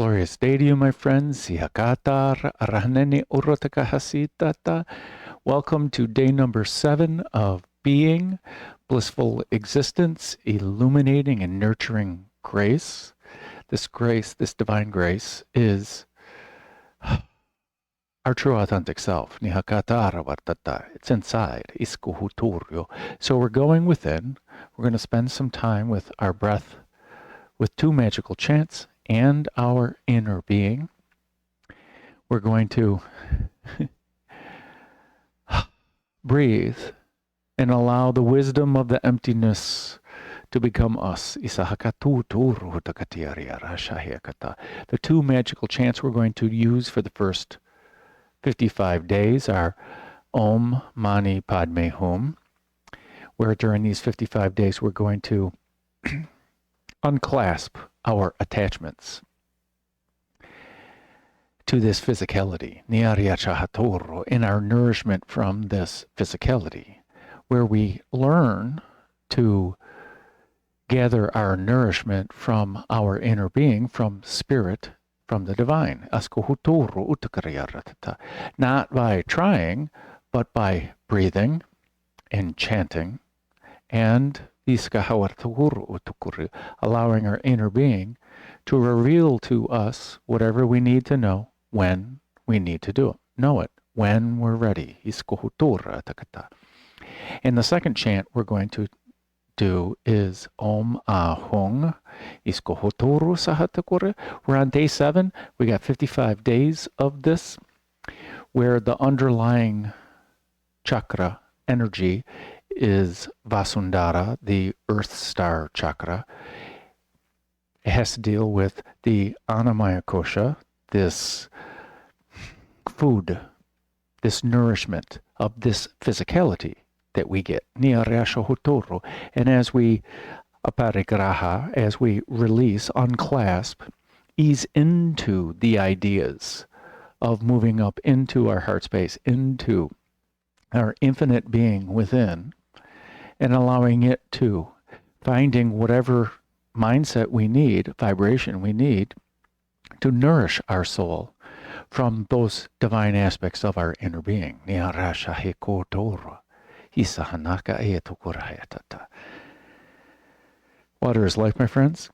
Glorious day to you, my friends. Sihakatar Rahneni Urotakahasitata. Welcome to day number 7 of being, blissful existence, illuminating and nurturing grace. This grace, this divine grace, is our true authentic self. Nihakatara Vartata. It's inside. Iskuhuturyo. So we're going within. We're going to spend some time with our breath with 2 magical chants and our inner being. We're going to breathe and allow the wisdom of the emptiness to become us. The 2 magical chants we're going to use for the first 55 days are Om Mani Padme Hum, where during these 55 days we're going to unclasp our attachments to this physicality, in our nourishment from this physicality, where we learn to gather our nourishment from our inner being, from spirit, from the divine. Not by trying, but by breathing and chanting and allowing our inner being to reveal to us whatever we need to know when we need to do it. Know it when we're ready. And the second chant we're going to do is Om Ahung. We're on day 7. We got 55 days of this, where the underlying chakra energy is Vasundhara, the Earth Star chakra. It has to deal with the Annamaya Kosha, this food, this nourishment of this physicality that we get. And as we aparigraha, as we release, unclasp, ease into the ideas of moving up into our heart space, into our infinite being within, and allowing it to finding whatever mindset we need, vibration we need, to nourish our soul from those divine aspects of our inner being. Water is life, my friends.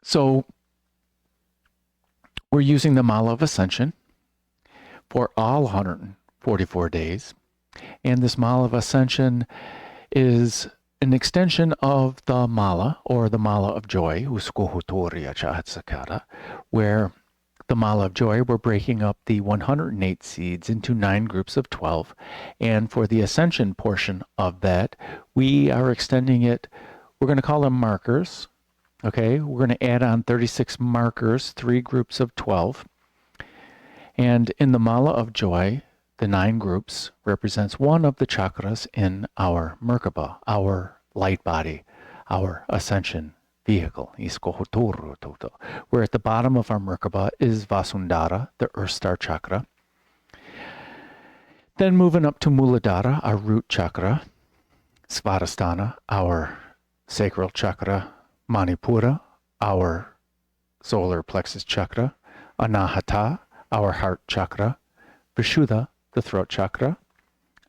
So we're using the Mala of Ascension for all 144 days. And this Mala of Ascension is an extension of the Mala, or the Mala of Joy, where the Mala of Joy, we're breaking up the 108 seeds into 9 groups of 12. And for the Ascension portion of that, we are extending it, we're going to call them markers. Okay, we're going to add on 36 markers, 3 groups of 12. And in the Mala of Joy, the 9 groups represents one of the chakras in our Merkaba, our light body, our ascension vehicle. Where at the bottom of our Merkaba is Vasundhara, the Earth Star chakra. Then moving up to Muladhara, our root chakra. Svadhisthana, our sacral chakra. Manipura, our solar plexus chakra. Anahata, our heart chakra. Vishuddha, the throat chakra.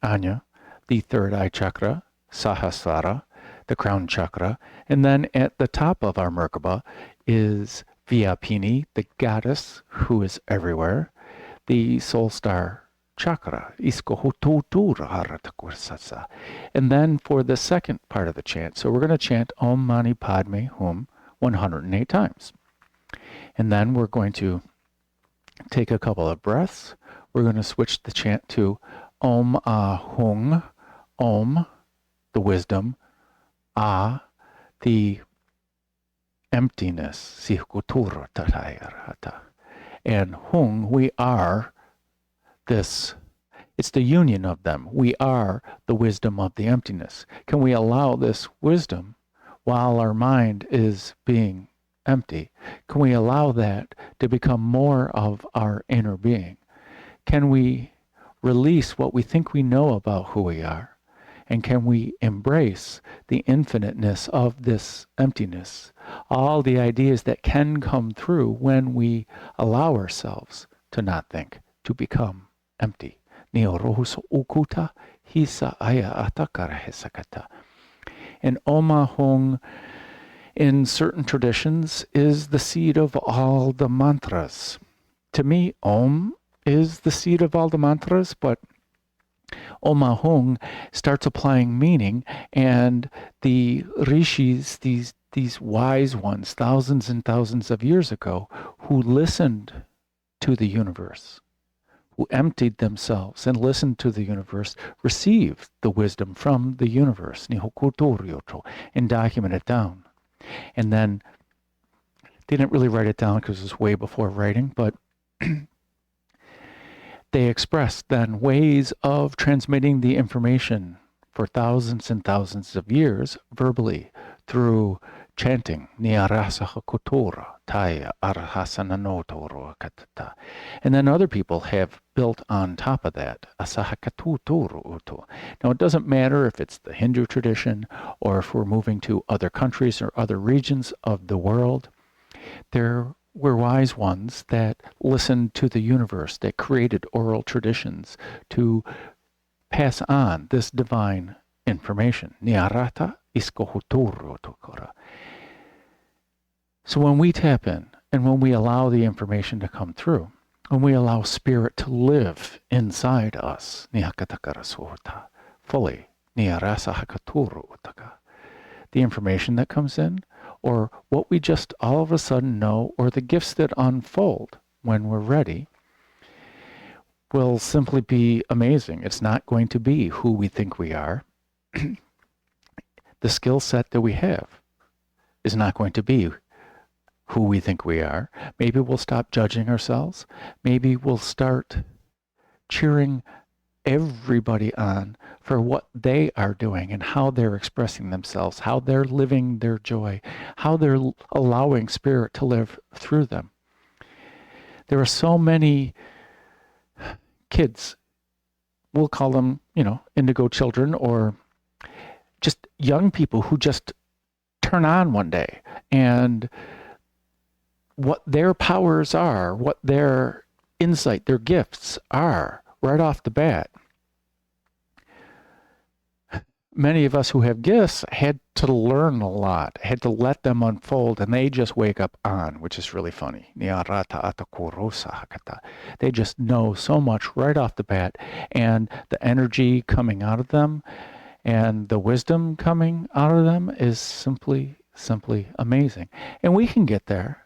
Anya, the third eye chakra. Sahasrara, the crown chakra. And then at the top of our Merkaba is Vyapini, the goddess who is everywhere, the soul star chakra. And then for the second part of the chant, so we're going to chant Om Mani Padme Hum 108 times. And then we're going to take a couple of breaths. We're going to switch the chant to Om Ahung, Om, the wisdom, Ah, the emptiness, and Hung, we are this, it's the union of them. We are the wisdom of the emptiness. Can we allow this wisdom while our mind is being empty? Can we allow that to become more of our inner being? Can we release what we think we know about who we are And can we embrace the infiniteness of this emptiness? All the ideas that can come through when we allow ourselves to not think, to become empty. Niorohuso ukuta hisa aya atakara hesakata. And Oma Hung, in certain traditions, is the seed of all the mantras. To me, Om is the seed of all the mantras, but Oma Hung starts applying meaning, and the rishis, these wise ones, thousands and thousands of years ago, who listened to the universe, who emptied themselves and listened to the universe, received the wisdom from the universe, and document it down. And then they didn't really write it down because it was way before writing, but they expressed then ways of transmitting the information for thousands and thousands of years verbally through chanting, Niarasaha Kotora, Taya Arhasananotoro Katata. And then other people have built on top of that, Asahakatu Toro Uto. Now it doesn't matter if it's the Hindu tradition or if we're moving to other countries or other regions of the world. There were wise ones that listened to the universe, that created oral traditions to pass on this divine information. Niarata iskohuturu tokora. So when we tap in and when we allow the information to come through, when we allow spirit to live inside us, fully, the information that comes in, or what we just all of a sudden know, or the gifts that unfold when we're ready, will simply be amazing. It's not going to be who we think we are. The skill set that we have is not going to be who we think we are. Maybe we'll stop judging ourselves. Maybe we'll start cheering everybody on for what they are doing and how they're expressing themselves, how they're living their joy, how they're allowing spirit to live through them. There are so many kids, we'll call them, indigo children, or just young people who just turn on one day, and what their powers are, what their insight, their gifts are right off the bat. Many of us who have gifts had to learn a lot, had to let them unfold, and they just wake up on, which is really funny. They just know so much right off the bat, and the energy coming out of them and the wisdom coming out of them is simply amazing. And we can get there,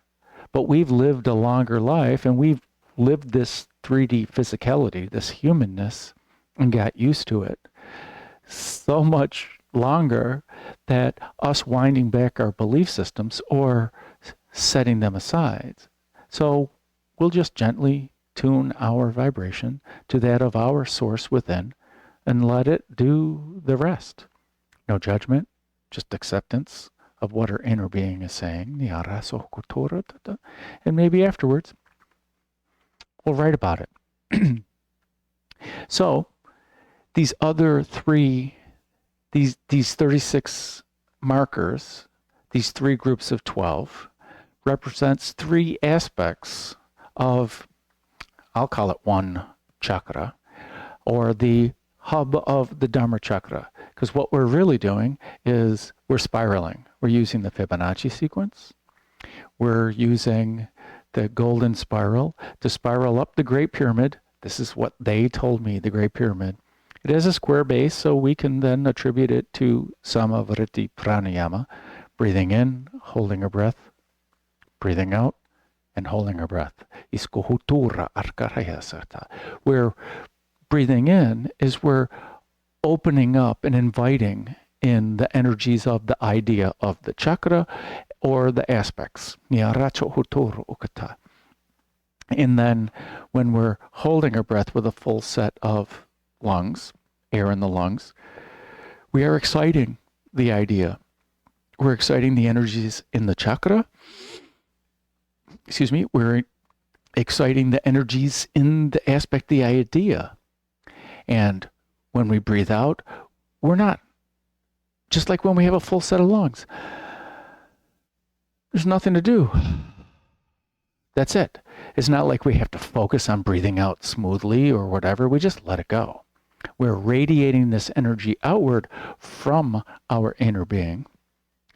but we've lived a longer life, and we've lived this 3D physicality, this humanness, and got used to it so much longer that us winding back our belief systems or setting them aside. So we'll just gently tune our vibration to that of our source within and let it do the rest. No judgment, just acceptance of what our inner being is saying. And maybe afterwards, we'll write about it. So these other three, these 36 markers, these three groups of 12, represents three aspects of, I'll call it one chakra, or the hub of the Dharma chakra. Because what we're really doing is we're spiraling. We're using the Fibonacci sequence. We're using the golden spiral to spiral up the Great Pyramid. This is what they told me, the Great Pyramid. It has a square base, so we can then attribute it to Samavriti Pranayama, breathing in, holding our breath, breathing out, and holding our breath. Where breathing in is we're opening up and inviting in the energies of the idea of the chakra or the aspects. And then when we're holding our breath with a full set of lungs, air in the lungs, we are exciting the idea. We're exciting the energies in the chakra. We're exciting the energies in the aspect, the idea. And when we breathe out, we're not, just like when we have a full set of lungs, there's nothing to do. That's it. It's not like we have to focus on breathing out smoothly or whatever. We just let it go. We're radiating this energy outward from our inner being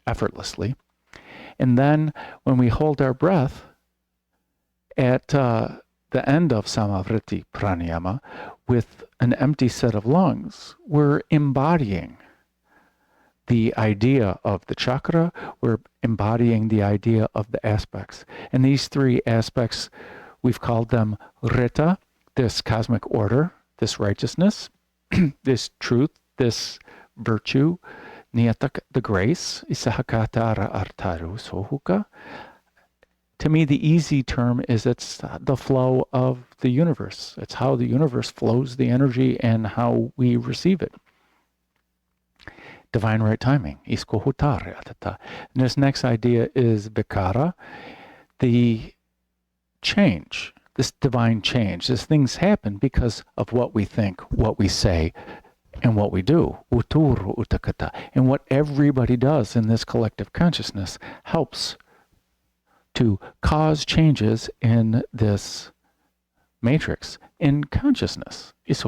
effortlessly. And then when we hold our breath at the end of Samavriti Pranayama with an empty set of lungs, we're embodying the idea of the chakra, we're embodying the idea of the aspects. And these three aspects, we've called them Rita, this cosmic order, this righteousness, this truth, this virtue, Niyatak, the grace, Isahakatara Artaru Sohuka. To me, the easy term is it's the flow of the universe. It's how the universe flows the energy and how we receive it. Divine right timing. And this next idea is Vikara, the change, this divine change. These things happen because of what we think, what we say, and what we do. Uturu utakata. And what everybody does in this collective consciousness helps to cause changes in this matrix, in consciousness. And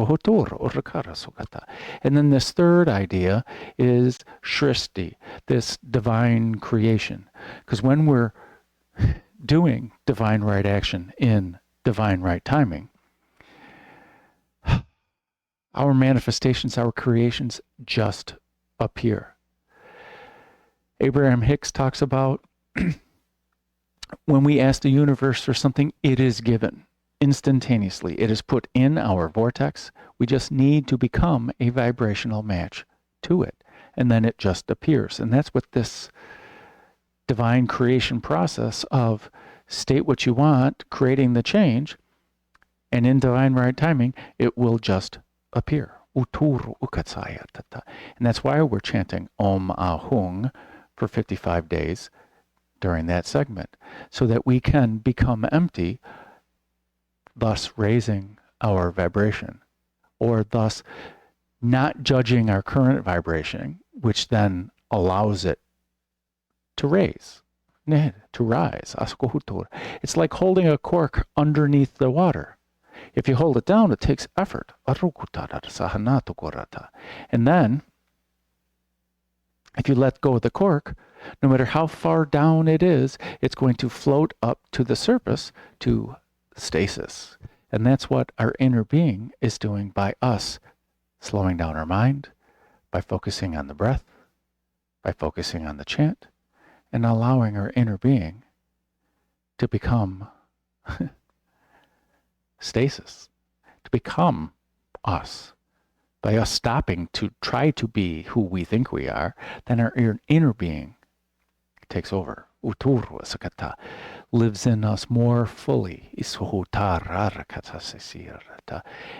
then this third idea is Shrishti, this divine creation. Because when we're doing divine right action in divine right timing, our manifestations, our creations just appear. Abraham Hicks talks about when we ask the universe for something, it is given instantaneously. It is put in our vortex. We just need to become a vibrational match to it. And then it just appears. And that's what this divine creation process of state what you want, creating the change, and in divine right timing, it will just appear. Uturu ukatsaya tata. And that's why we're chanting Om Ahung for 55 days during that segment, so that we can become empty, thus raising our vibration, or thus not judging our current vibration, which then allows it to raise, to rise. It's like holding a cork underneath the water. If you hold it down, it takes effort. And then, if you let go of the cork, no matter how far down it is, it's going to float up to the surface to stasis. And that's what our inner being is doing by us slowing down our mind, by focusing on the breath, by focusing on the chant, and allowing our inner being to become stasis, to become us. By us stopping to try to be who we think we are, then our inner being takes over. Uturu sakata, lives in us more fully.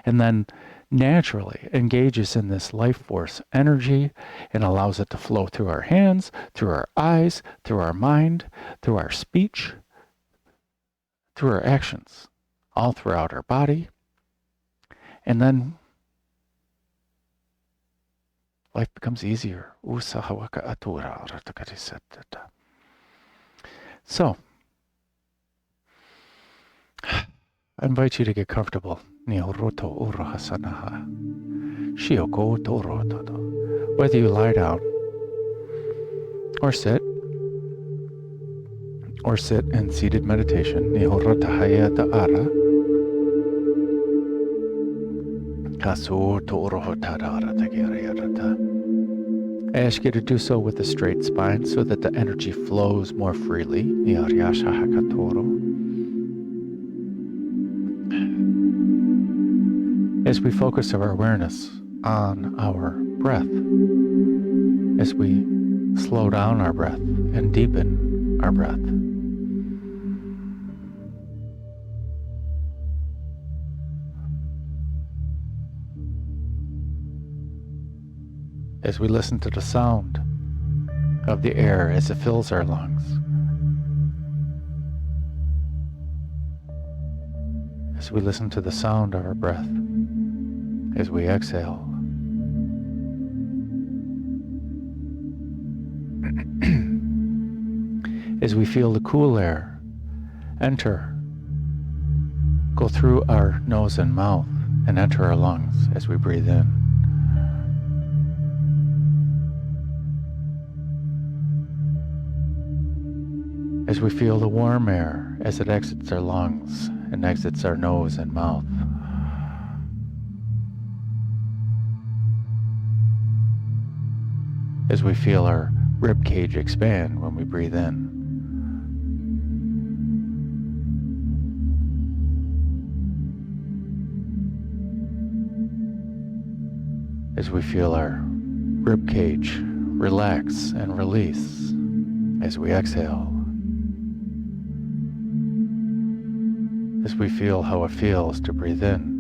And then naturally engages in this life force energy and allows it to flow through our hands, through our eyes, through our mind, through our speech, through our actions, all throughout our body. And then life becomes easier. So, I invite you to get comfortable. Whether you lie down or sit in seated meditation. I ask you to do so with a straight spine so that the energy flows more freely. As we focus our awareness on our breath, as we slow down our breath and deepen our breath. As we listen to the sound of the air as it fills our lungs. As we listen to the sound of our breath as we exhale. As we feel the cool air enter, go through our nose and mouth and enter our lungs as we breathe in. As we feel the warm air as it exits our lungs and exits our nose and mouth. As we feel our rib cage expand when we breathe in. As we feel our rib cage relax and release as we exhale. As we feel how it feels to breathe in.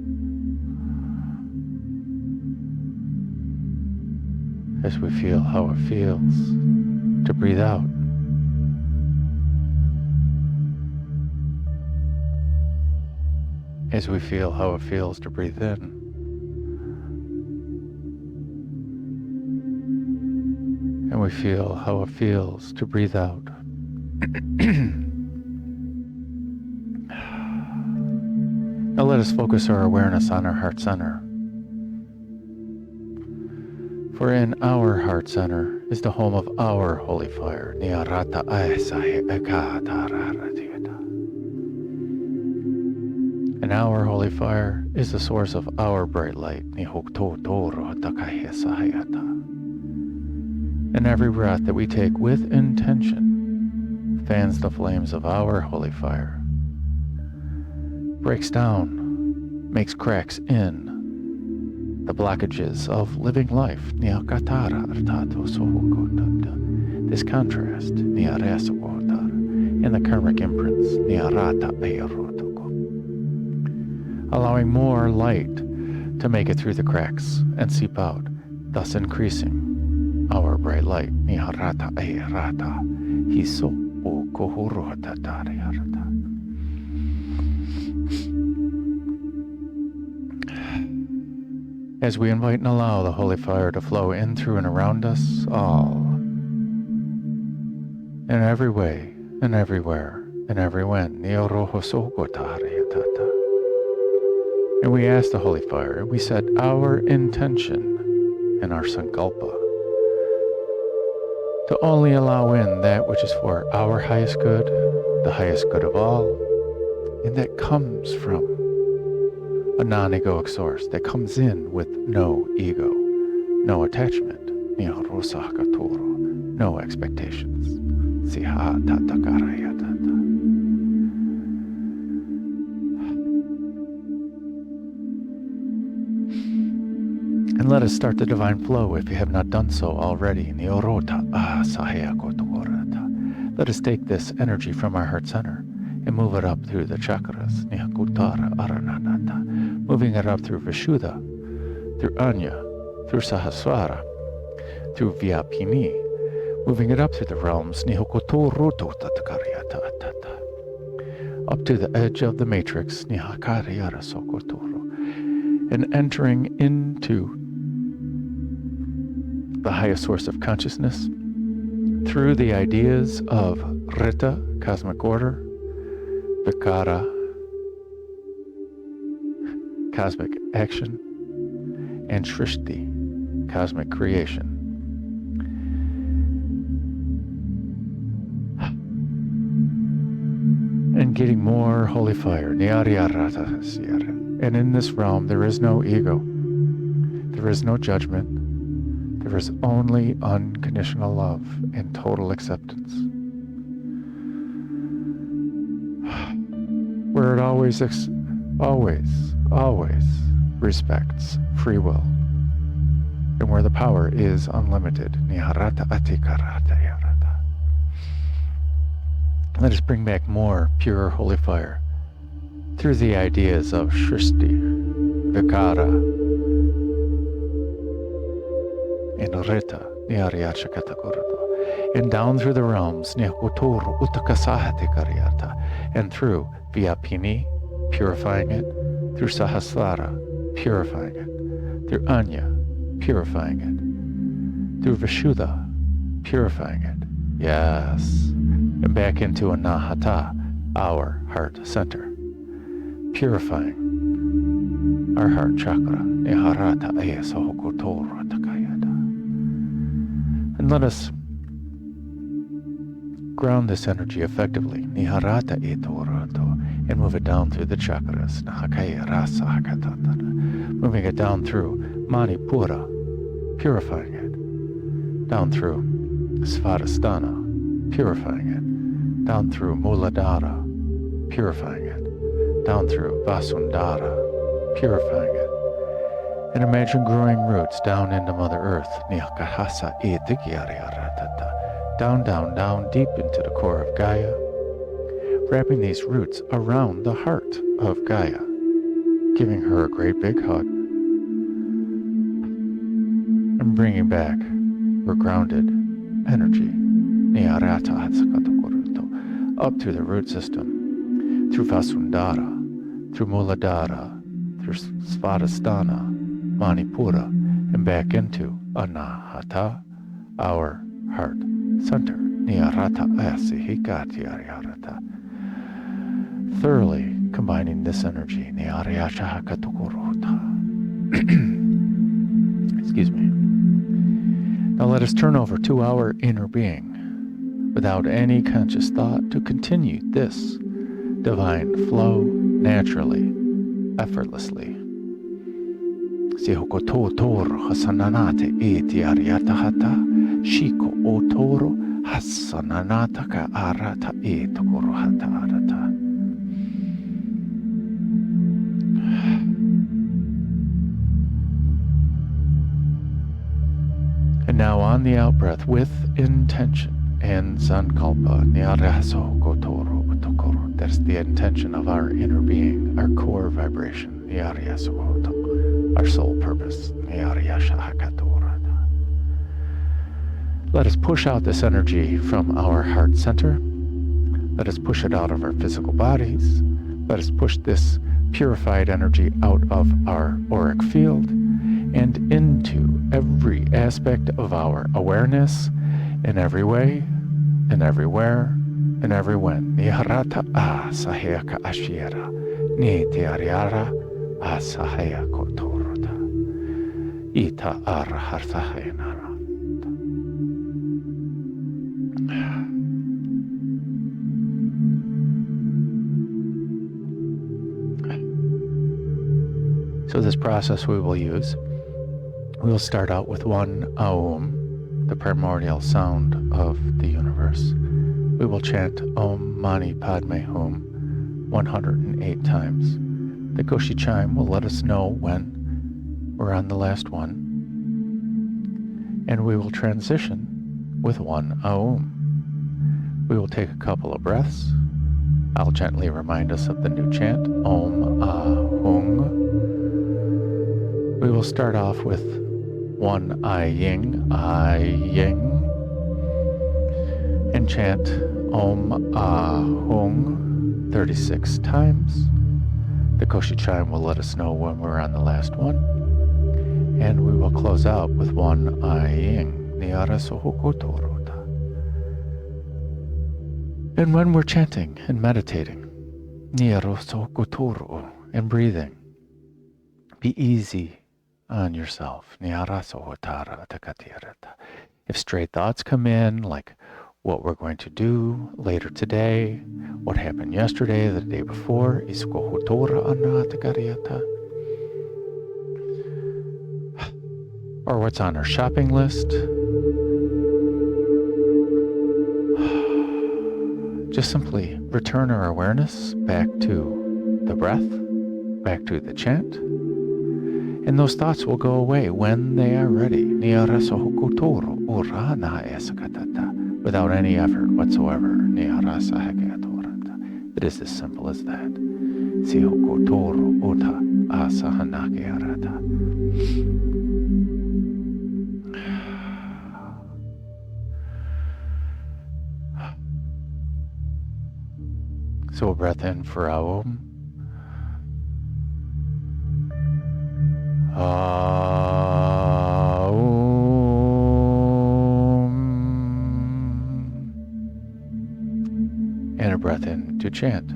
As we feel how it feels to breathe out. As we feel how it feels to breathe in. And we feel how it feels to breathe out. Now let us focus our awareness on our heart center. For in our heart center is the home of our holy fire. And our holy fire is the source of our bright light. And every breath that we take with intention fans the flames of our holy fire, breaks down, makes cracks in the blockages of living life. This contrast in the karmic imprints, allowing more light to make it through the cracks and seep out, thus increasing our bright light. As we invite and allow the holy fire to flow in, through, and around us all, in every way, and everywhere, and every when. And we ask the holy fire, we set our intention and our sankalpa to only allow in that which is for our highest good, the highest good of all, and that comes from a non-egoic source, that comes in with no ego, no attachment, no expectations. And let us start the divine flow if you have not done so already. Let us take this energy from our heart center and move it up through the chakras, moving it up through Vishuddha, through Anya, through Sahasrara, through Vyapini, moving it up through the realms, up to the edge of the matrix, and entering into the highest source of consciousness through the ideas of Rita, cosmic order, Vikara, cosmic action, and Shrishti, cosmic creation. And getting more holy fire. And in this realm there is no ego, there is no judgment, there is only unconditional love and total acceptance. Where it always respects free will, and where the power is unlimited. Let us bring back more pure holy fire through the ideas of Shrishti, Vikara, and Rita, and down through the realms, and through Vyapini, purifying it, through Sahasrara, purifying it, through Anya, purifying it, through Vishuddha, purifying it. Yes. And back into Anahata, our heart center. Purifying our heart chakra. And let us ground this energy effectively. And move it down through the chakras. Moving it down through Mani Padme, purifying it. Down through Svadhisthana, purifying it. Down through Muladhara, purifying it. Down through Vasundhara, purifying it. And imagine growing roots down into Mother Earth. Down, down, down, deep into the core of Gaia, wrapping these roots around the heart of Gaia, giving her a great big hug, and bringing back her grounded energy, up through the root system, through Vasundhara, through Muladhara, through Svadhisthana, Mani Padme, and back into Anahata, our heart center. Thoroughly combining this energy. Excuse me. Now let us turn over to our inner being without any conscious thought to continue this divine flow naturally, effortlessly. Shiko otoro hasananata ka arata etokorohata arata. And now on the out breath with intention and sankalpa nyaraso kotoro otokoro. That's the intention of our inner being, our core vibration, nyaraso koto, our soul purpose, nyarayasha hakatora. Let us push out this energy from our heart center. Let us push it out of our physical bodies. Let us push this purified energy out of our auric field and into every aspect of our awareness in every way, in everywhere, in every when. Niharata asahaya ka ashira, ni teariara asahaya kotorota, ita araharsahayanara. So this process we will use, we will start out with one Aum, the primordial sound of the universe. We will chant Om Mani Padme Hum 108 times. The Goshi chime will let us know when we're on the last one. And we will transition with one Aum. We will take a couple of breaths. I'll gently remind us of the new chant, Om Ahung. We will start off with one Ying, and chant Om Ahung 36 times. The Koshi chime will let us know when we're on the last one. And we will close out with one Ying, Niara Sohokotorota. And when we're chanting and meditating, Niara Sohokotoro, and breathing, be easy on yourself. If stray thoughts come in, like what we're going to do later today, what happened yesterday, the day before, or what's on our shopping list, just simply return our awareness back to the breath, back to the chant, and those thoughts will go away when they are ready, without any effort whatsoever. It is as simple as that. So a breath in for Aum. breath in to chant.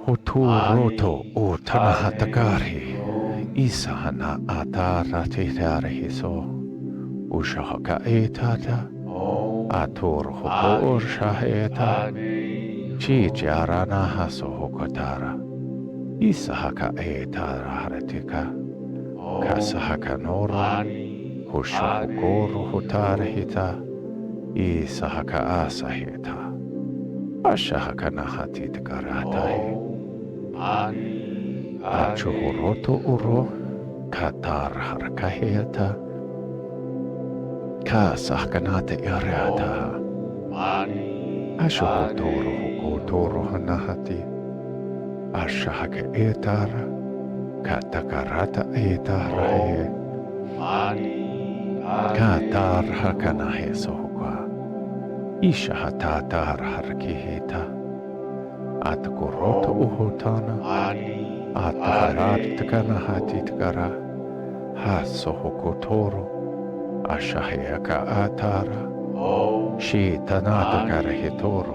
Hoturoto o tanahatakari, isahana ataratitarihiso, ushahaka etata, atur hoko urshaheta, chijarana haso hokotara, isahaka etarahatika, kasahaka noro, hushohokoro hotarihita, isahaka asaheta, ashahaka nahatitkaratahi, achuhoroto uro, katar harakaheta, kasahkanate irata, ashuhotoro hukotoro hanahati, ashahaka etara, katakarata etarahe, katar hakanahe sohokwa, ishahatatar harakiheta, atkoroto uhotana, ataharatkanahatitgara, hasohokotoro, ashaheka atara, shitanatakarahitoro,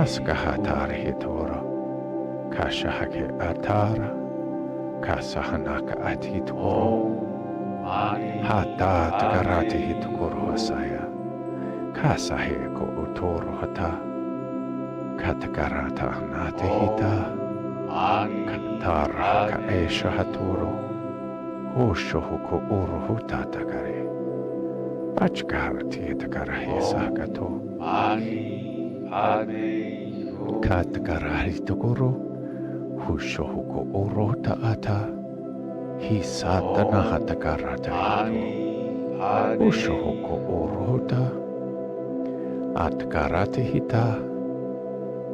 askahatarahitoro, kashahake atara, kasahanaka atitoro, hatatkaratihitokoro hasaya, kasaheko utoro hata, katakarata anatihita, katarhaka eshahaturo, hoshohuko uruhutatakare, achkaratitakarahisakato, katkarahitokoro, hoshohuko uruhta ata, hisatanahatakaratahito, hoshohuko uruhta, atkaratihita,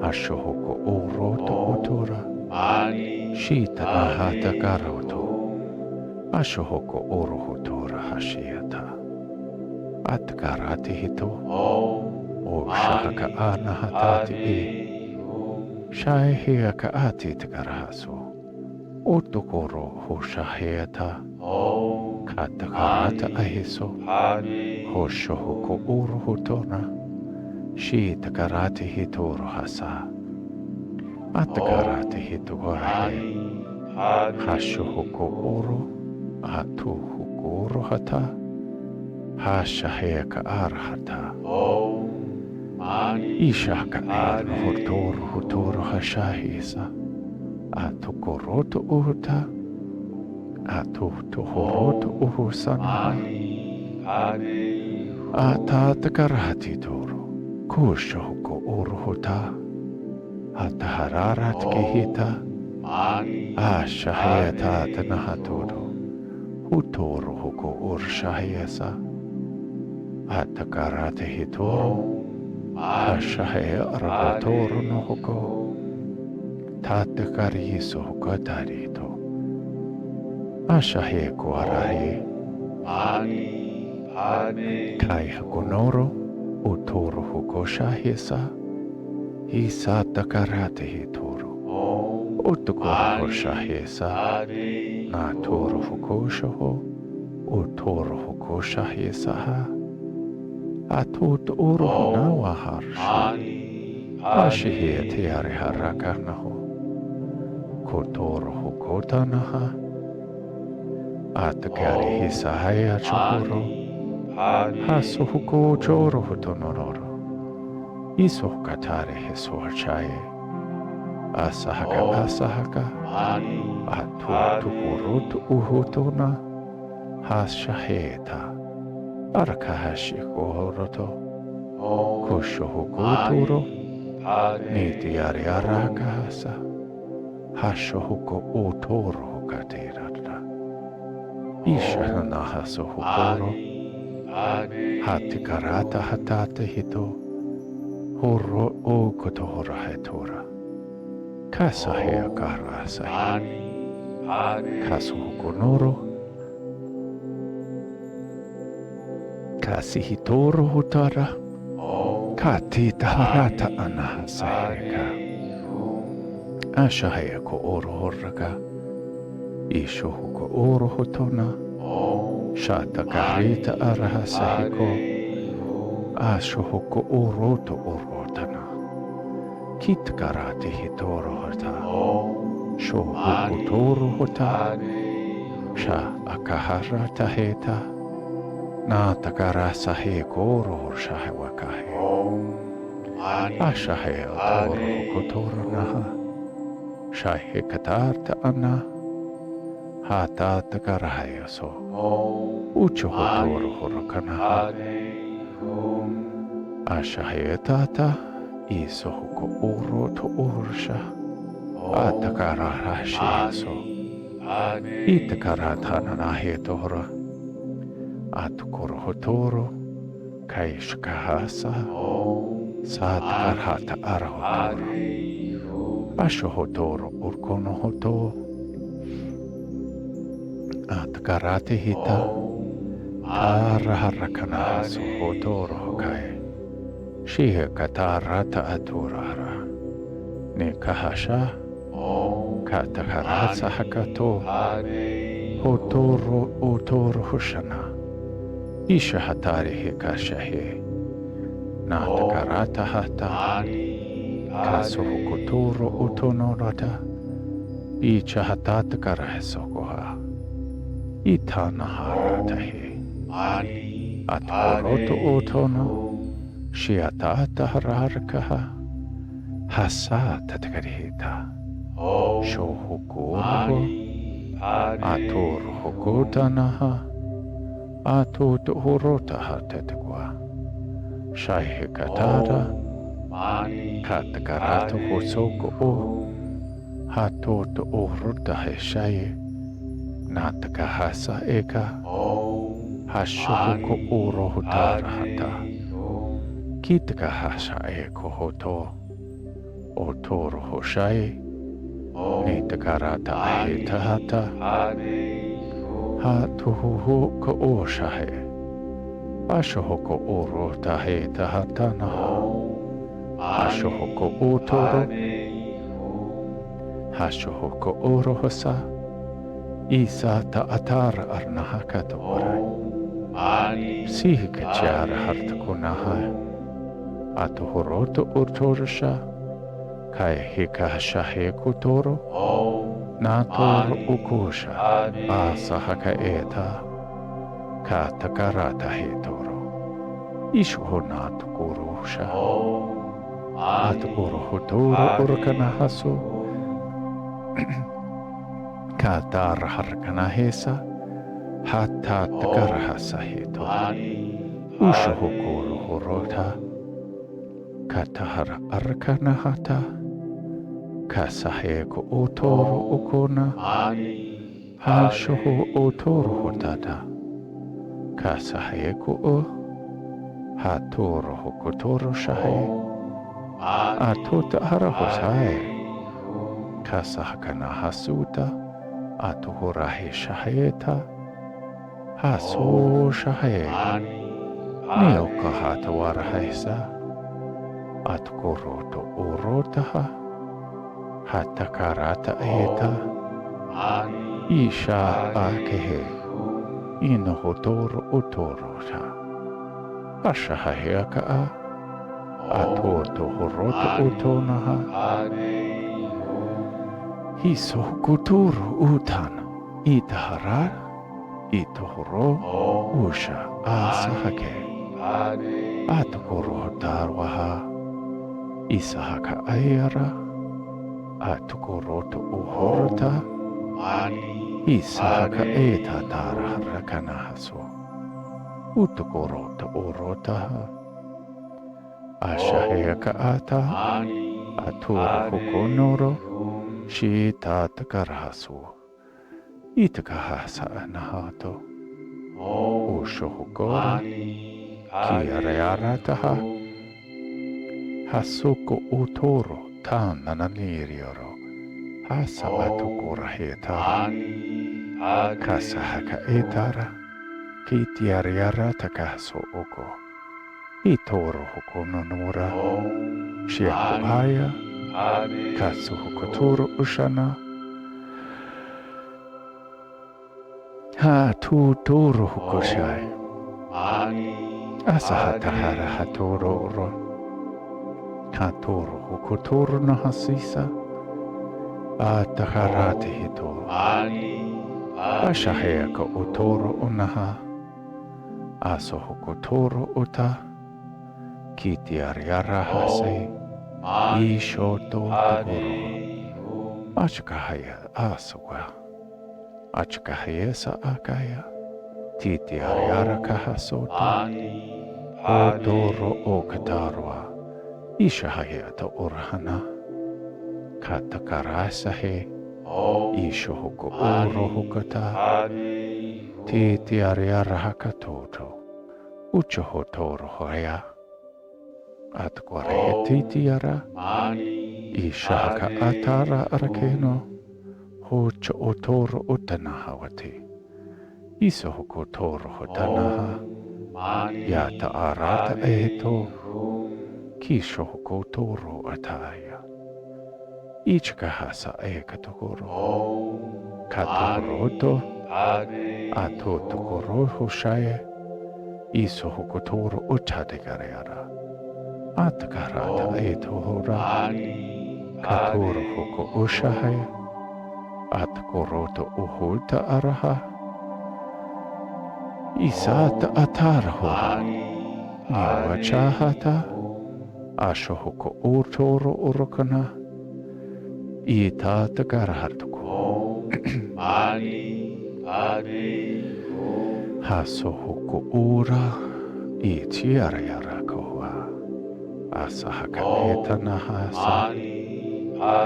ashohoko uroto utura, shitanahatakarauto, ashohoko uruhutura hashiata, atkaratihito, o shahaka anahatati shaihiaka atitkarahaso, utokoro hoshaheata, katakarata ahiso, hoshohoko uruhutona, shitakarati hitoro hasa, atakarati hitorahe, hashohoko uro, atuhuko uro hata, hashaheka arhata, ishaka arhutoro hutoro hashahisa, atukoroto uhuta, atuhoroto uhusana, atatakarati toro, kushohoko uruhuta, atahararat kehita, ashaheta tanahatodo, hutoro hoko urshahesa, atakarate hitoro, ashahe arabotoro no hoko, tatakariso hokatarito, ashahe kuarahe, kai hakonoro, utoro hukoshahisa, hisatakarate hitoro, utukoro hoshahisa, natoro hukoshoho, utoro hukoshahisaha, atut uruhu nawaharshi, ashihiyati ariharakanaho, kotoro hukotanaha, atakari hisahaya chukuro, hasuhuko choro hutonororo, isohkatare hisohachaye, asahaka, atutukurutu uhutuna, hashaheta, arkahashikohoroto, kushohukuturo, nitiari arakahasa, hashohuko utoro hukatirata, ishanahasohukoro, hatikarata hatate hito, horo okotohora hetora, kasahea karasahi, kasuhukonoro, kasihitoro hutara, katitaharata anahasaheka, ashaheko orohoraka, ishohuko orohotona, shatakarita arahasahiko, Ashohoko oroto orotana. Kitkarate hitoro hota. Shohoko toro hota. Sha akahara taheta. Na takara sahe koro shahewakahe. Ashahe toro hokotoro naha. Shahe katarta ana. Hata takaraya so. Ucho hotoro horokanaha. Ashahe tata. Isohoko oroto orsha. Atakara rashi so. Itakara tananahe tora. Atukoro hotoro. Kaishkahasa. Satkarhata arahotoro. Ashohotoro urkono hoto. Atkarate hita. Taraharakanahaso hotoro hokai. Shihe katarata aturara. Nikahasha. Katakarasa hakato. Hotoro otoro hushana. Isha hatari hikashahe. Natakarata hata. Kasuhukuturo utonorata. Icha hatata karahesokoha. Itanaharatahe. Atkoroto utono. Shiatata hararkaha. Hasata takarihita. Shohukuro. Atoro hukutanaha. Atuto hurota hatetekwa. Shaihe katara. Katakarata hosoko o. Hatoto uruta heshaye. Natakahasa eka. Hashuhuko uro hutara hata. Kitakahasa eko hoto. Otoro hoshaye. Nitakarata aheta hata. Hatuhuhu ko oshahe. Ashohoko uro taheta hatana. Ashohoko utoro. Hashohoko uro hosa. Isa ta atara arnahakatora. Sihi kachara hartakunaha. Atuhoroto urtorosha. Kai hikashahe kutoro. Natoro ukusha. Asahaka eta. Katakarata hetoro. Ishuho natukurusha. Atukuro hotoro urkanahaso. Katara harkanahesa. Hatta takarahasa heto. Ushuhokuro horota. Katahara arkanahata. Kasaheko otoro ukona. Hashoho otoro hotata. Kasaheko o. Hatoro hokotoro shahe. Atota harahoshae. Kasahakana hasuta. Atuhorahe shaheta. Haso shahe. Neoka hatawarahesa. Atkoroto urotaha. Hatakarata eta. Isha akehe. Inohotoro utorota. Ashahaheaka. Atoto horoto utonaha. Hiso kuturu utana. Itahara. Itohoro. Usha asahake. Atokoro darwaha. Isahaka ayara. Atukoroto uhorota. Isahaka eta dara rakanahaso. Utukorota urotaha. Ashaheaka ata. Atura hukonoro. Shita takarahasu. Itakahasa anahato. Usho hukora. Kiarayarataha. Hasuko utoro. Tanananirioro. Hasa atukura heta. Kasahaka etara. Kitiariara takaso oko. Itoro hukononora. Shiakuaya. Kasu hukotoro ushana. Ha tu toro hukoshai. Asahata hatoro Hatoro hukotoro nahasisa Ataharate hito Ashaheka utoro unaha Aso hukotoro uta Kiti ariarahase Ishoto togoro Achkahaya aswa Achkahaya sa akaya Titi ariara kahasoto Otoro okatarwa Ishahayata urhana Katakarasahe Ishohoko urohokata Titi ariarahakatoto Uchohotoro hoya Atkware titiara Ishaka atara arakeno Hocho otoro utanahawati Isohoko toro hotanaha Yata arata eto Kishohoko toro ataya Ichkahasa ekatokoro Katoroto Atotokoro hoshaye Isohoko toro utadegareara Atakarata etohora Katoro hoko ushahe Atakoroto uhuta araha Isata atarahora Niwachahata Ashohoko utoro urokana Itata garhartuko Hasohoko ura Itiarayarakoa Asahaka etanahasa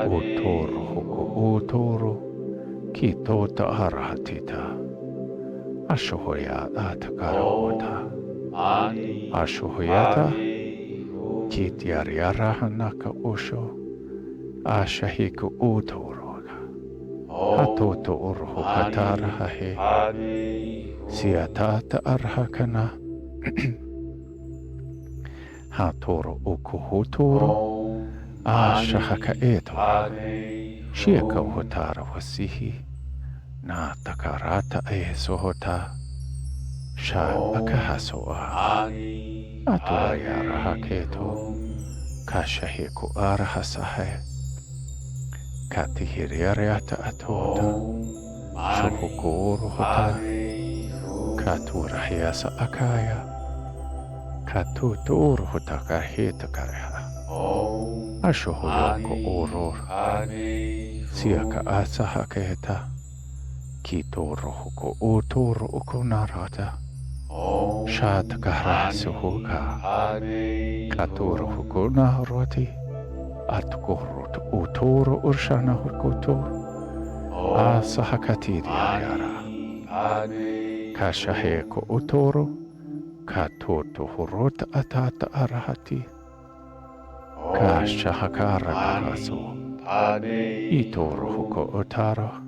Utoro hoko utoro Kitota arahatita Ashohoya atakarawata Ashohoyata Kitiariarahanaka usho Ashahiko utoroga Hatoto urho katarahahe Siatata arhakana Hatoro ukuhutoro Ashahaka eto Shiaka hotara wasihi Na takarata esohota Sha akahasoa Atuariara haketo Kashahiku arahasahe Katihiriariata atota Shuhukuru hota Katurahiasa akaya Katuturu hota karhita kareha Ashuhuyoko urur Siaka asahaketa Kitoro huko utoro ukunarata Shat kahrasuhuka Katoro huko nahroti Atkorot utoro urshana hukoto Asahakatiri ayara Kashaheko utoro Katoto hurot atata arahati Kashahakara nakaso Itoro huko utara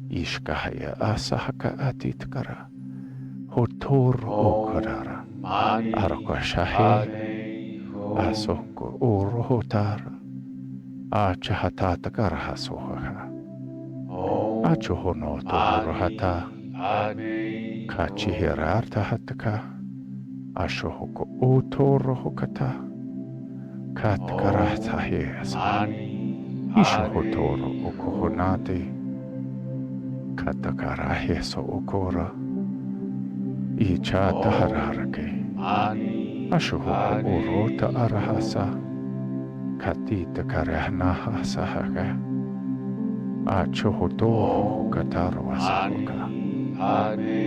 Ishkahaya asahaka atitkara Hotoro okarara Arakashahe Asoko urohotara Achahatata hasoha Achohonoto urohata Kachihirarta hataka Ashohoko utorohokata Katkarata hesa Ishohotoro okohonate Katakaraheso okora Ichata hararake Ashuhoko urota arahasa Katita karehnaha sahaka Achohotoro kataro asahoka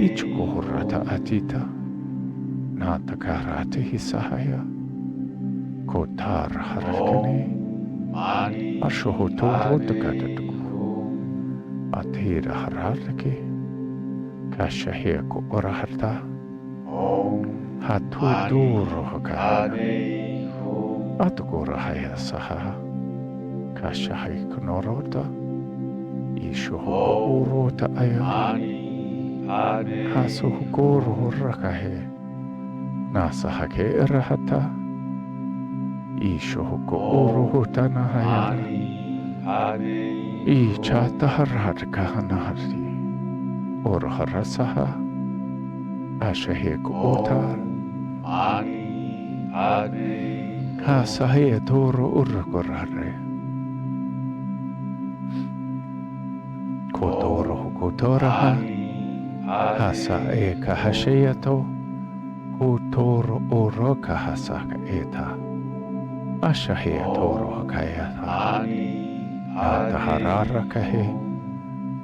Ichukohorata atita Natakarate hisahaya Kotar harakane Ashuhotoro takatatuku Atira hararake Kashaheko oraharta Hatuduro haka Atukura haya saha Kashaheko norota Ishuhoko urota aya Hasuhukoro horakahe Nasahake erahata Ishuhoko uruhota nahayara Ichata hararka hanahari Orharasaha Ashaheko otar Mani Padme Ha sahe toro urkorare. Kotoro hukotoraha. Ha sa e kahasheyato. Hutoro oroka hasaka eta. Ashahe toro hakayata. Nataharara kahe.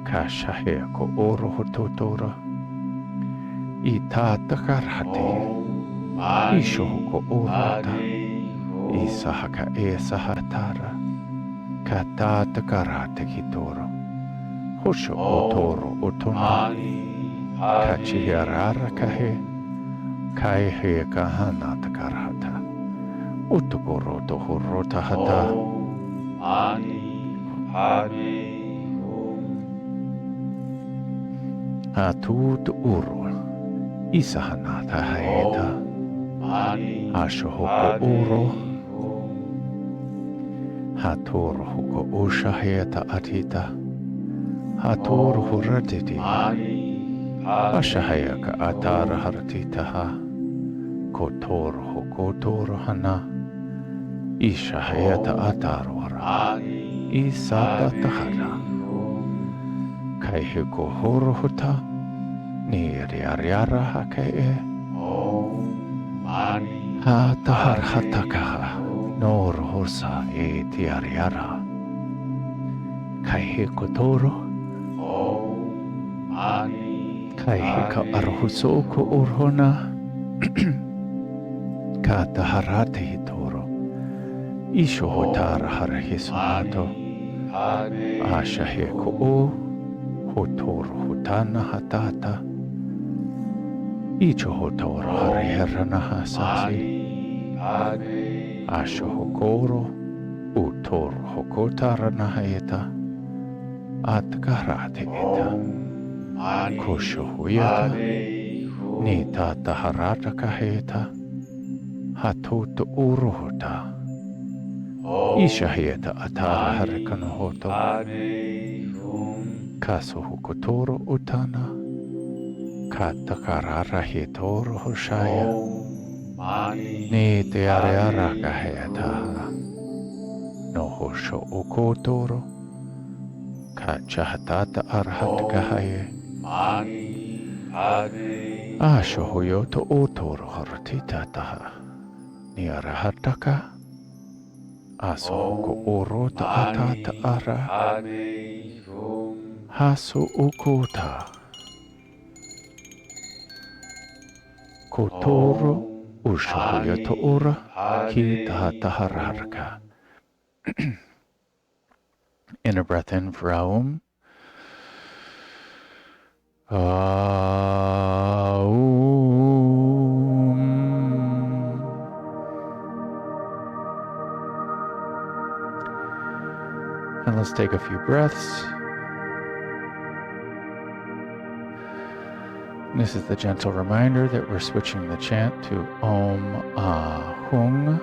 Kashahe ko oro hototora. Ita takarhati. Isho ko orota. Isahaka esahatara. Kata takarate kitoro. Hosho otoro otona. Kachiharara kahe. Kaihe kahana takarhata. Utokoro tohorota hata. Mani Padme Hum. Atut uru. Isahanata haeta. Mani Ashohoko uro. Hatoro hoko ushaheta atita. Hatoro huratiti. Ashahayaka atara haratitaha. Kotoro hoko toro hana. Ishahayata atarwara. Isata tahara. Kaihiko horohuta. Niriariara hakae. Ha tahar hatakaha. Nor hosa e tiariara. Kaihiko toro. Kaihika arhusoko urhona. Ka taharate hitoro. Isho hotara harahisonato. Ashaheko o. Hotoro hotana hatata. Icho hotoro hariherana hasasi. Asho hokoro. Utoro hokotara nahayeta. Atkarate eta. Kosho huyata. Nita taharata kaheta. Hatoto uruhota. Ishaheta atara harekanohoto. Kaso hukotoro utana. Katakarara hitoro hoshaya. Ni te areara kaheta. No hosho ukotoro. Kachahatata arhat kahaye. Asho huyoto utoro horatita taha. Ni arahataka. Aso huko urota atata ara. Hasu ukuta. Kotoro ushuhuyato ura ki tahatahararka. Inner breath in for Aum. Aum. And let's take a few breaths. This is the gentle reminder that we're switching the chant to Om Hung.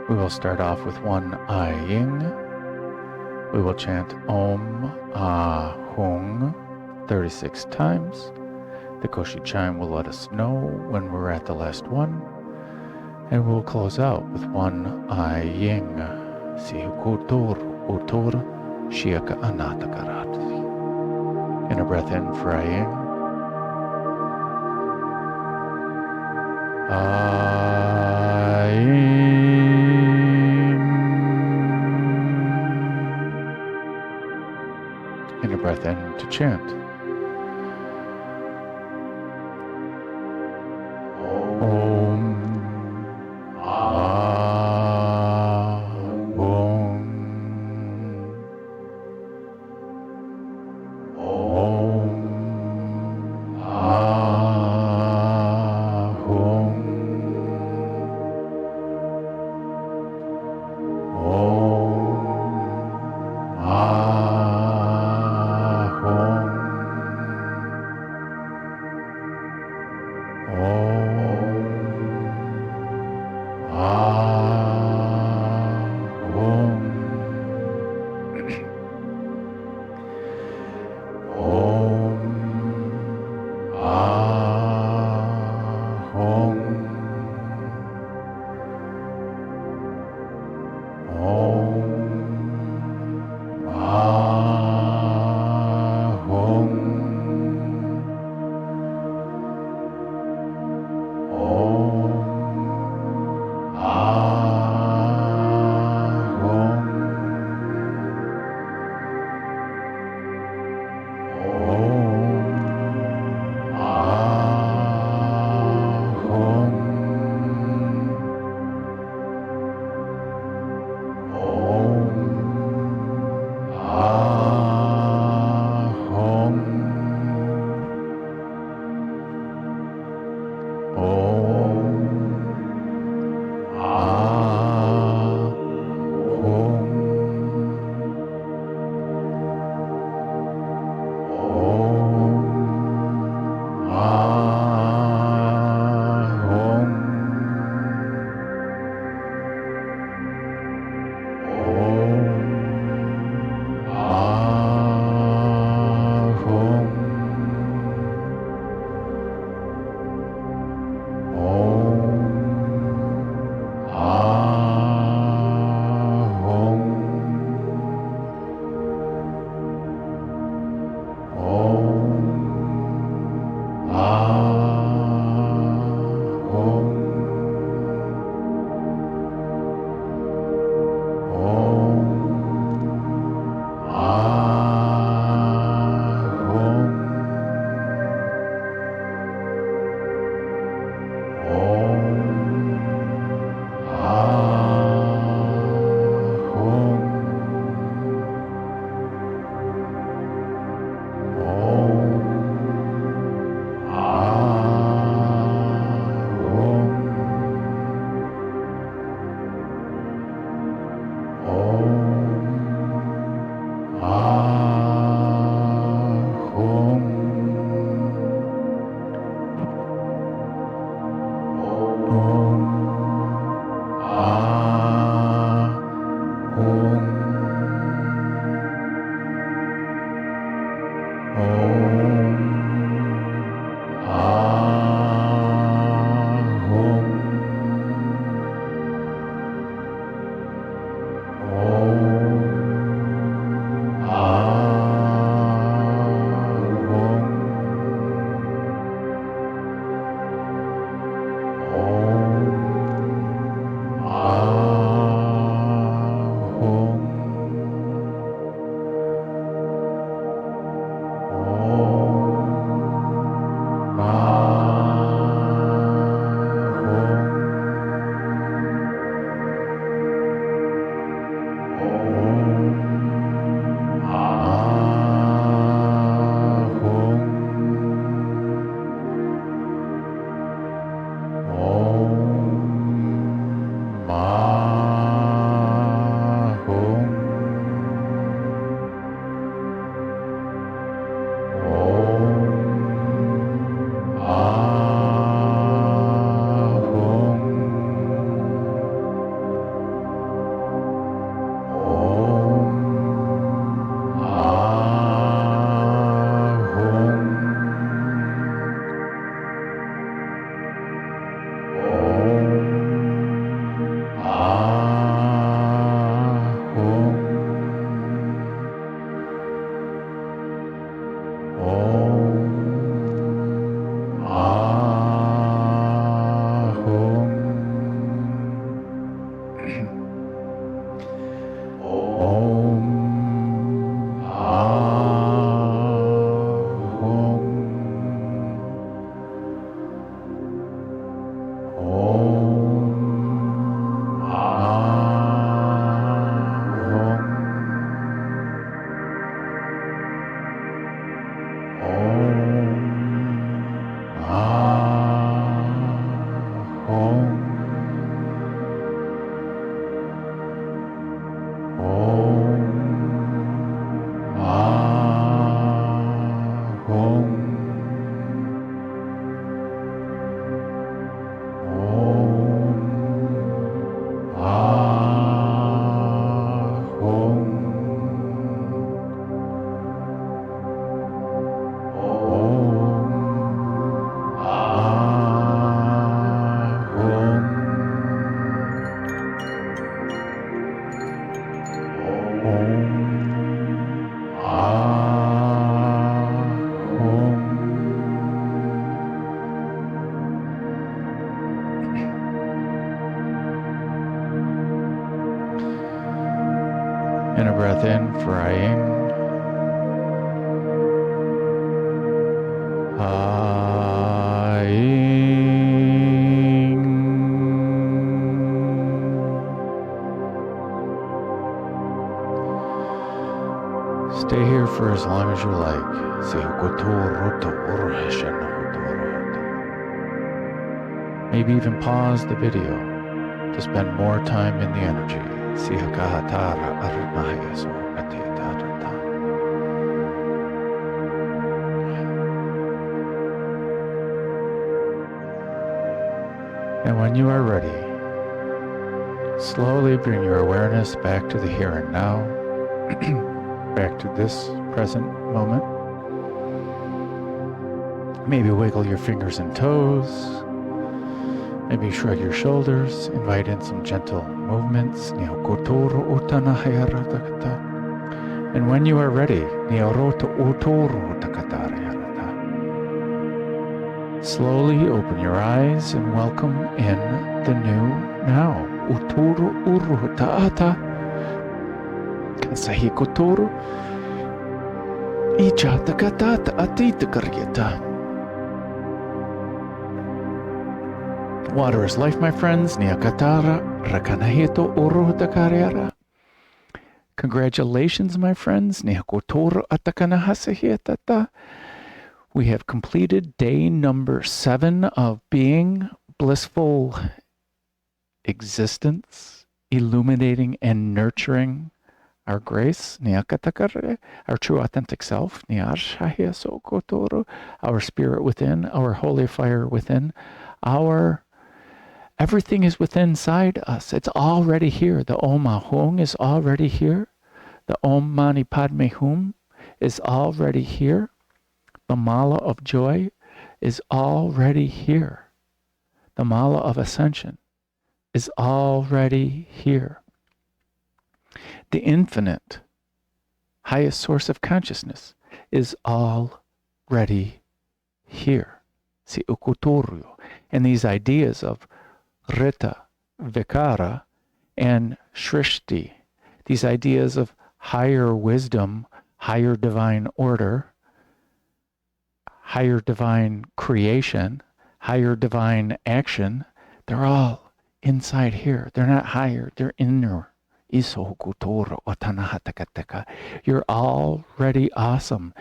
We will start off with one Ying. We will chant Om Hung 36 times. The Koshi chime will let us know when we're at the last one. And we'll close out with one Ying. Sihukotor Utor Shiaka Anatakarati. And a breath in for Ying. And a breath in to chant. Om within for Aing. Stay here for as long as you like. Maybe even pause the video to spend more time in the energy. And when you are ready, slowly bring your awareness back to the here and now, back to this present moment. Maybe wiggle your fingers and toes. Maybe shrug your shoulders, invite in some gentle movements. And when you are ready, slowly open your eyes and welcome in the new now. Water is life, my friends. Congratulations, my friends. We have completed day number 7 of being blissful existence, illuminating and nurturing our grace, our true authentic self, our spirit within, our holy fire within, our everything is within inside us. It's already here. The Om Ahung is already here. The Om Mani Padme Hum is already here. The Mala of Joy is already here. The Mala of Ascension is already here. The infinite, highest source of consciousness is already here. And these ideas of Rita, Vikara, and Shrishti, these ideas of higher wisdom, higher divine order, higher divine creation, higher divine action, they're all inside here. They're not higher, they're inner. You're already awesome.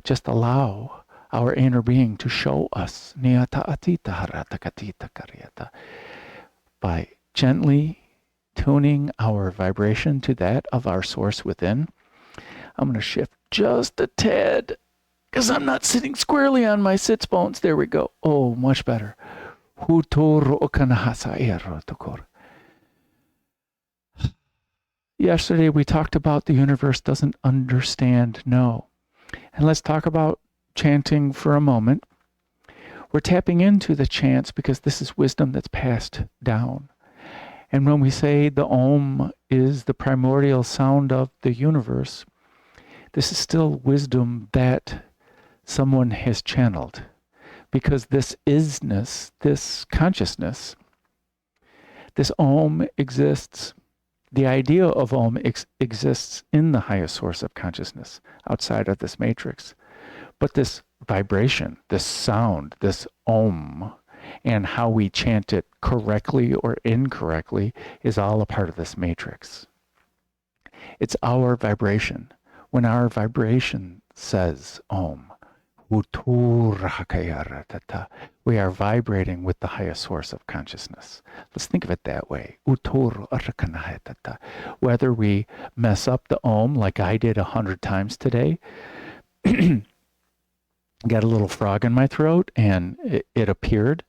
Just allow our inner being to show us by gently tuning our vibration to that of our source within. I'm going to shift just a tad because I'm not sitting squarely on my sits bones. There we go. Oh, much better. Yesterday we talked about the universe doesn't understand no. And let's talk about chanting for a moment. We're tapping into the chants because this is wisdom that's passed down. And when we say the Om is the primordial sound of the universe, this is still wisdom that someone has channeled. Because this isness, this consciousness, this Om exists. The idea of Om exists in the highest source of consciousness, outside of this matrix. But this vibration, this sound, this Om, and how we chant it correctly or incorrectly is all a part of this matrix. It's our vibration. When our vibration says Om, we are vibrating with the highest source of consciousness. Let's think of it that way. Whether we mess up the Om like I did 100 times today, got a little frog in my throat and it appeared,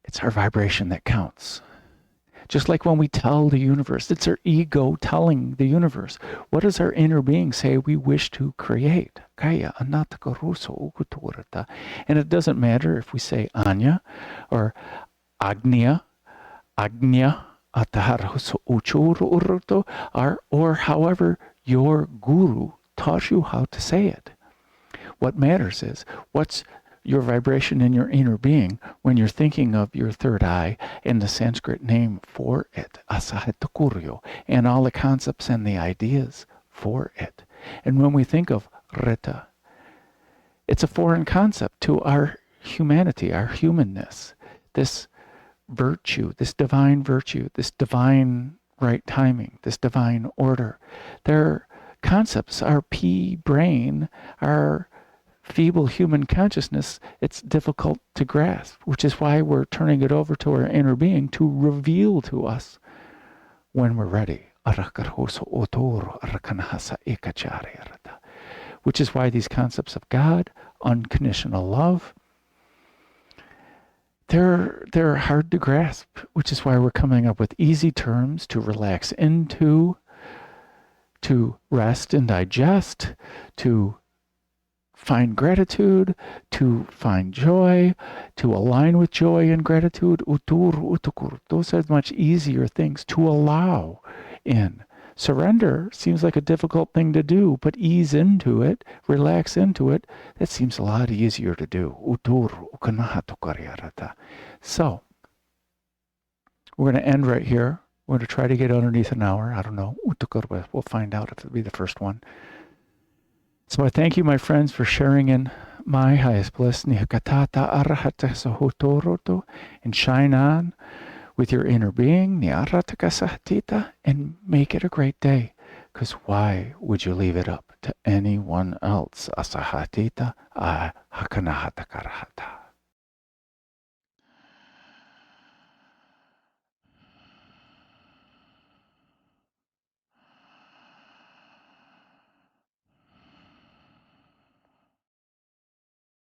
it's our vibration that counts. Just like when we tell the universe, it's our ego telling the universe. What does our inner being say we wish to create? And it doesn't matter if we say Anya or Agnya, or however your guru taught you how to say it. What matters is what's your vibration in your inner being when you're thinking of your third eye and the Sanskrit name for it, asahitakuryo, and all the concepts and the ideas for it. And when we think of Rita, it's a foreign concept to our humanity, our humanness, this virtue, this divine right timing, this divine order. Their concepts, our pea brain, our feeble human consciousness, it's difficult to grasp, which is why we're turning it over to our inner being to reveal to us when we're ready. Which is why these concepts of God, unconditional love, they're hard to grasp, which is why we're coming up with easy terms to relax into, to rest and digest, to find gratitude, to find joy, to align with joy and gratitude. Utur, utukur. Those are much easier things to allow in. Surrender seems like a difficult thing to do, but ease into it, relax into it, that seems a lot easier to do. Utur, ukanahatukaryarata. So, we're going to end right here. We're going to try to get underneath an hour. I don't know. Utukur, we'll find out if it'll be the first one. So I thank you, my friends, for sharing in my highest bliss. Nihakatata arahata sahotoroto, and shine on with your inner being, niaratakasatita, and make it a great day. Because why would you leave it up to anyone else? Asahatita, hakanahatakarahata.